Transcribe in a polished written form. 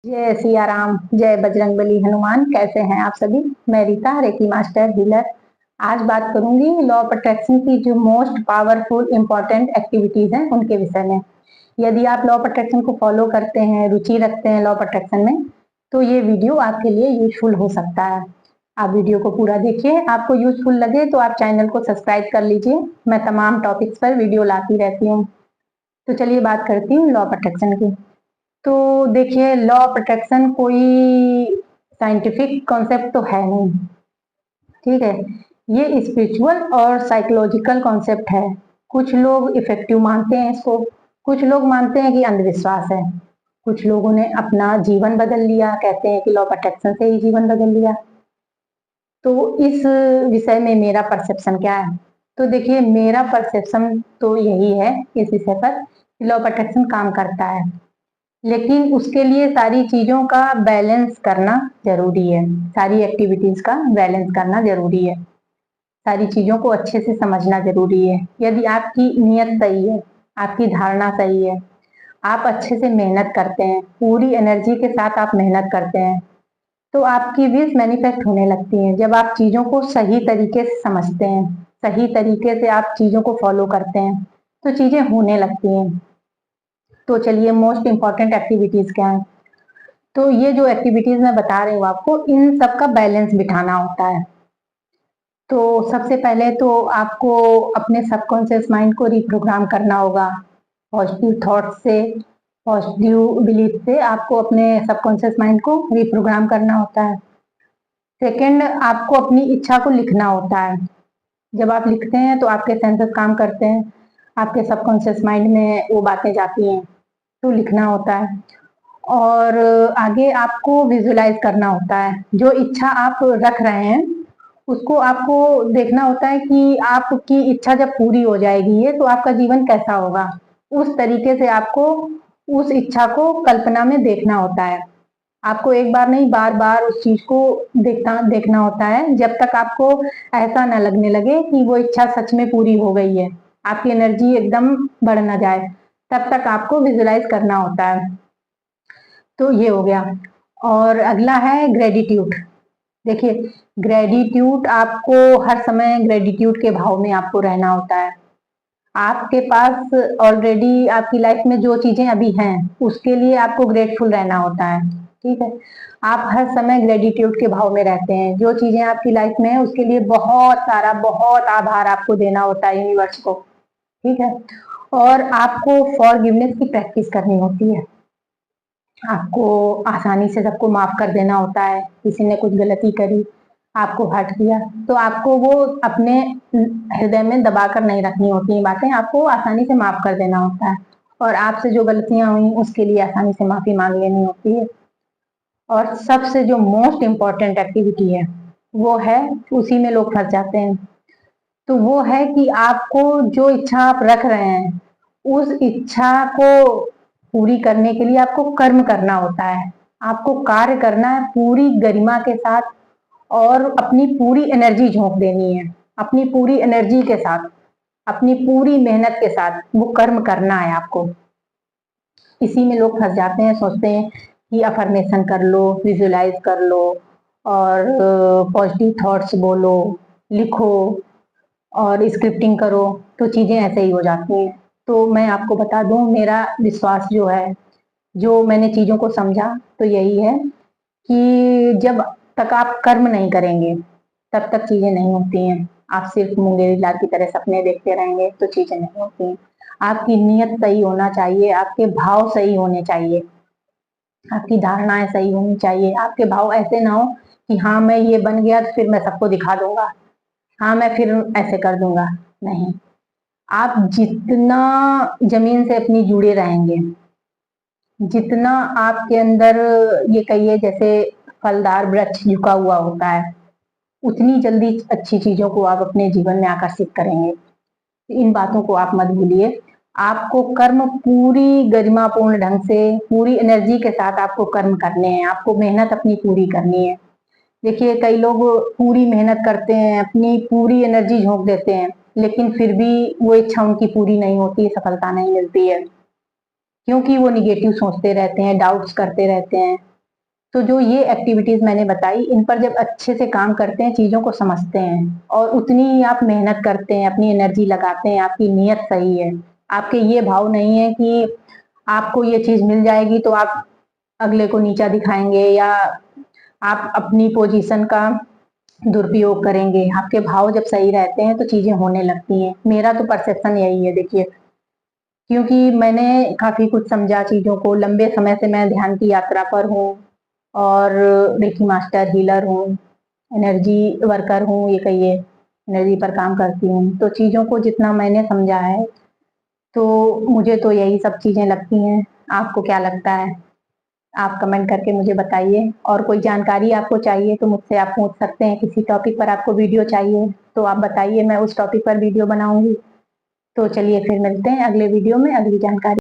जय सिया राम, जय बजरंगबली हनुमान। कैसे हैं आप सभी? मैं रीता, रेकी मास्टर हीलर। आज बात करूंगी लॉ ऑफ अट्रैक्शन की जो मोस्ट पावरफुल इंपॉर्टेंट एक्टिविटीज हैं उनके विषय में। यदि आप लॉ ऑफ अट्रैक्शन को फॉलो करते हैं, रुचि रखते हैं लॉ ऑफ अट्रैक्शन में, तो ये वीडियो आपके लिए यूजफुल हो सकता है। आप वीडियो को पूरा देखिए, आपको यूजफुल लगे तो आप चैनल को सब्सक्राइब कर लीजिए। मैं तमाम टॉपिक्स पर वीडियो लाती रहती हूँ। तो चलिए बात करती हूँ लॉ ऑफ अट्रैक्शन की। तो देखिए, लॉ ऑफ अट्रैक्शन कोई साइंटिफिक कॉन्सेप्ट तो है नहीं, ठीक है। ये स्पिरिचुअल और साइकोलॉजिकल कॉन्सेप्ट है। कुछ लोग इफेक्टिव मानते हैं इसको, कुछ लोग मानते हैं कि अंधविश्वास है। कुछ लोगों ने अपना जीवन बदल लिया, कहते हैं कि लॉ ऑफ अट्रैक्शन से ही जीवन बदल लिया। तो इस विषय में मेरा परसेप्शन क्या है? तो देखिए, मेरा परसेप्शन तो यही है इस विषय पर, लॉ ऑफ अट्रैक्शन काम करता है, लेकिन उसके लिए सारी चीजों का बैलेंस करना जरूरी है। सारी एक्टिविटीज का बैलेंस करना जरूरी है। सारी चीजों को अच्छे से समझना जरूरी है। यदि आपकी नीयत सही है, आपकी धारणा सही है, आप अच्छे से मेहनत करते हैं, पूरी एनर्जी के साथ आप मेहनत करते हैं, तो आपकी विश मैनिफेस्ट होने लगती है। जब आप चीजों को सही तरीके से समझते हैं, सही तरीके से आप चीजों को फॉलो करते हैं, तो चीजें होने लगती हैं। तो चलिए, मोस्ट इंपॉर्टेंट एक्टिविटीज क्या है? तो ये जो एक्टिविटीज मैं बता रही हूँ आपको, इन सब का बैलेंस बिठाना होता है। तो सबसे पहले तो आपको अपने सबकॉन्शियस माइंड को रिप्रोग्राम करना होगा। पॉजिटिव थॉट से, पॉजिटिव बिलीफ से आपको अपने सबकॉन्शियस माइंड को रिप्रोग्राम करना होता है। सेकंड, आपको अपनी इच्छा को लिखना होता है। जब आप लिखते हैं तो आपके सेंसेस काम करते हैं, आपके सबकॉन्शियस माइंड में वो बातें जाती हैं, तो लिखना होता है। और आगे आपको विजुलाइज करना होता है। जो इच्छा आप रख रहे हैं उसको आपको देखना होता है कि आपकी इच्छा जब पूरी हो जाएगी ये, तो आपका जीवन कैसा होगा। उस तरीके से आपको उस इच्छा को कल्पना में देखना होता है। आपको एक बार नहीं, बार बार उस चीज को देखना होता है, जब तक आपको ऐसा न लगने लगे कि वो इच्छा सच में पूरी हो गई है, आपकी एनर्जी एकदम बढ़ ना जाए, तब तक आपको विजुलाइज करना होता है। तो ये हो गया। और अगला है ग्रेटिट्यूड। देखिए, ग्रेटिट्यूड आपको हर समय ग्रेटिट्यूड के भाव में आपको रहना होता है। आपके पास ऑलरेडी आपकी लाइफ में जो चीजें अभी हैं उसके लिए आपको ग्रेटफुल रहना होता है, ठीक है। आप हर समय ग्रेटिट्यूड के भाव में रहते हैं। जो चीजें आपकी लाइफ में है उसके लिए बहुत सारा, बहुत आभार आपको देना होता है यूनिवर्स को, ठीक है। और आपको फॉरगिवनेस की प्रैक्टिस करनी होती है। आपको आसानी से सबको माफ कर देना होता है। किसी ने कुछ गलती करी, आपको हर्ट किया, तो आपको वो अपने हृदय में दबा कर नहीं रखनी होती बातें, आपको आसानी से माफ कर देना होता है। और आपसे जो गलतियां हुई उसके लिए आसानी से माफी मांग लेनी होती है। और सबसे जो मोस्ट इम्पॉर्टेंट एक्टिविटी है वो है, उसी में लोग फंस जाते हैं, तो वो है कि आपको जो इच्छा आप रख रहे हैं उस इच्छा को पूरी करने के लिए आपको कर्म करना होता है। आपको कार्य करना है पूरी गरिमा के साथ, और अपनी पूरी एनर्जी झोंक देनी है। अपनी पूरी एनर्जी के साथ, अपनी पूरी मेहनत के साथ वो कर्म करना है आपको। इसी में लोग फंस जाते हैं, सोचते हैं कि अफर्मेशन कर लो, विजुलाइज कर लो, और पॉजिटिव थॉट्स बोलो, लिखो, और स्क्रिप्टिंग करो, तो चीजें ऐसे ही हो जाती हैं। तो मैं आपको बता दूं, मेरा विश्वास जो है, जो मैंने चीजों को समझा, तो यही है कि जब तक आप कर्म नहीं करेंगे तब तक चीजें नहीं होती हैं। आप सिर्फ मुंगेरी लाल की तरह सपने देखते रहेंगे तो चीजें नहीं होती हैं। आपकी नीयत सही होना चाहिए, आपके भाव सही होने चाहिए, आपकी धारणाएं सही होनी चाहिए। आपके भाव ऐसे ना हो कि हाँ मैं ये बन गया तो फिर मैं सबको दिखा दूंगा, हाँ मैं फिर ऐसे कर दूंगा। नहीं, आप जितना जमीन से अपनी जुड़े रहेंगे, जितना आपके अंदर, ये कहिए जैसे फलदार वृक्ष झुका हुआ होता है, उतनी जल्दी अच्छी चीजों को आप अपने जीवन में आकर्षित करेंगे। इन बातों को आप मत भूलिए। आपको कर्म पूरी गरिमापूर्ण ढंग से, पूरी एनर्जी के साथ आपको कर्म करने हैं। आपको मेहनत अपनी पूरी करनी है। देखिए, कई लोग पूरी मेहनत करते हैं, अपनी पूरी एनर्जी झोंक देते हैं, लेकिन फिर भी वो इच्छा उनकी पूरी नहीं होती, सफलता नहीं मिलती है, क्योंकि वो निगेटिव सोचते रहते हैं, डाउट्स करते रहते हैं। तो जो ये एक्टिविटीज मैंने बताई, इन पर जब अच्छे से काम करते हैं, चीजों को समझते हैं और उतनी ही आप मेहनत करते हैं, अपनी एनर्जी लगाते हैं, आपकी नीयत सही है, आपके ये भाव नहीं है कि आपको ये चीज मिल जाएगी तो आप अगले को नीचा दिखाएंगे या आप अपनी पोजीशन का दुरुपयोग करेंगे। आपके भाव जब सही रहते हैं तो चीजें होने लगती हैं। मेरा तो परसेप्शन यही है, देखिए, क्योंकि मैंने काफी कुछ समझा चीजों को। लंबे समय से मैं ध्यान की यात्रा पर हूँ और रेकी मास्टर हीलर हूँ, एनर्जी वर्कर हूँ, ये कहिए, एनर्जी पर काम करती हूँ। तो चीजों को जितना मैंने समझा है, तो मुझे तो यही सब चीजें लगती हैं। आपको क्या लगता है? आप कमेंट करके मुझे बताइए। और कोई जानकारी आपको चाहिए तो मुझसे आप पूछ सकते हैं। किसी टॉपिक पर आपको वीडियो चाहिए तो आप बताइए, मैं उस टॉपिक पर वीडियो बनाऊंगी। तो चलिए फिर मिलते हैं अगले वीडियो में अगली जानकारी।